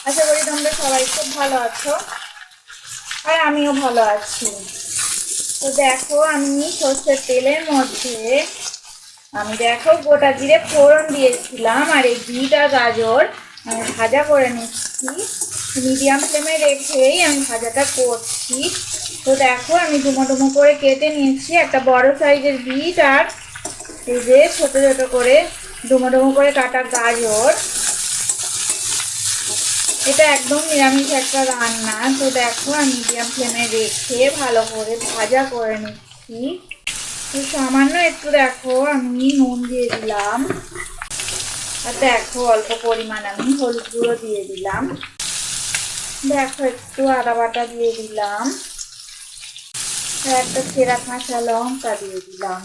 আশা করি তোমরা সবাই খুব ভালো আছো আর আমিও ভালো আছি। তো দেখো আমি সর্ষের তেলের মধ্যে গোটা জিরে ফোড়ন দিয়েছিলাম আর এই বিট আর গাজর আমি ভাজা করে নিচ্ছি। মিডিয়াম ফ্লেমে রেখেই আমি ভাজাটা করছি। তো দেখো আমি ডুমো ডুমো করে কেটে নিয়েছি একটা বড় সাইজের বিট আর এই যে ছোট ছোট করে ডুমো ডুমো করে কাটা গাজর। এটা একদম নিরামিষ একটা রান্না। তো দেখো আমি মিডিয়াম ফ্লেমে রেখে ভালো করে ভাজা করে নিচ্ছি। তো সামান্য একটু দেখো আমি নুন দিয়ে দিলাম আর দেখো অল্প পরিমাণ আমি হলুদ গুঁড়ো দিয়ে দিলাম। দেখো একটু আদা বাটা দিয়ে দিলাম আর একটা ছেঁড়া কাঁচা লঙ্কা দিয়ে দিলাম।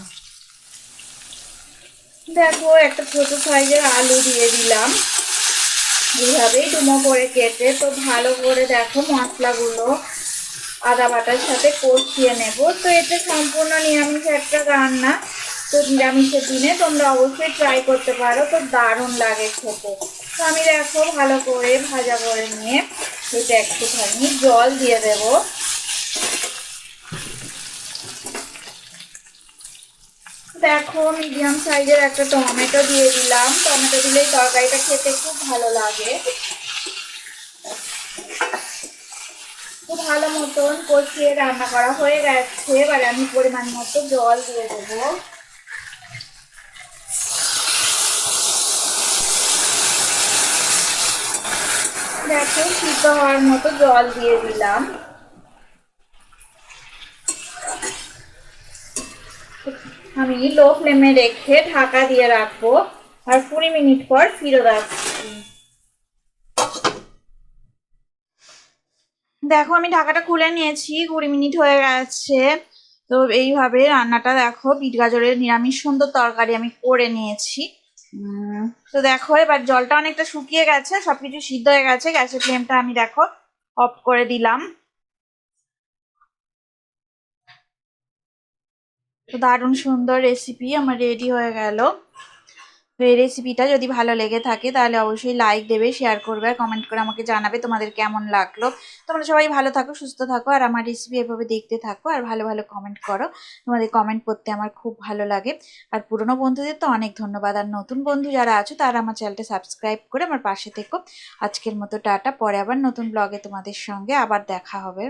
দেখো একটা ছোট সাইজের আলু দিয়ে দিলাম এইভাবেই ডুমো করে কেটে। তো ভালো করে দেখো মশলাগুলো আদা বাটার সাথে কষিয়ে নেব। তো এটা সম্পূর্ণ নিরামিষ একটা রান্না। তো নিরামিষের দিনে তোমরা অবশ্যই ট্রাই করতে পারো, তো দারুণ লাগে খেতে। তো আমি দেখো ভালো করে ভাজা করে নিয়ে এটা একটুখানি জল দিয়ে দেব। দেখো মিডিয়াম সাইজের একটা টমেটো দিয়ে দিলাম। টমেটো দিলেই তরকারিটা খেতে খুব ভালো লাগে। খুব ভালো মতন কষিয়ে রান্না করা হয়ে গেছে। এবারে আমি পরিমাণ মতো জল দিয়ে দেবো। দেখো সিদ্ধ হওয়ার মতো জল দিয়ে দিলাম। আমি লো ফ্লেমে রেখে ঢাকা দিয়ে রাখবো আর 20 মিনিট পর ফিরে আসছি। দেখো আমি ঢাকাটা খুলে নিয়েছি, 20 মিনিট হয়ে গেছে। তো এইভাবে রান্নাটা দেখো বিট গাজরের নিরামিষ সুন্দর তরকারি আমি করে নিয়েছি। তো দেখো এবার জলটা অনেকটা শুকিয়ে গেছে, সবকিছু সিদ্ধ হয়ে গেছে। গ্যাসের ফ্লেমটা আমি দেখো অফ করে দিলাম। তো দারুণ সুন্দর রেসিপি আমার রেডি হয়ে গেল। তো এই রেসিপিটা যদি ভালো লেগে থাকে তাহলে অবশ্যই লাইক দেবে, শেয়ার করবে আর কমেন্ট করে আমাকে জানাবে তোমাদের কেমন লাগলো। তোমরা সবাই ভালো থাকো, সুস্থ থাকো আর আমার রেসিপি এভাবে দেখতে থাকো আর ভালো ভালো কমেন্ট করো। তোমাদের কমেন্ট পড়তে আমার খুব ভালো লাগে। আর পুরনো বন্ধুদের তো অনেক ধন্যবাদ, আর নতুন বন্ধু যারা আছো তারা আমার চ্যানেলটা সাবস্ক্রাইব করে আমার পাশে থেকো। আজকের মতো টাটা, পরে আবার নতুন ব্লগে তোমাদের সঙ্গে আবার দেখা হবে।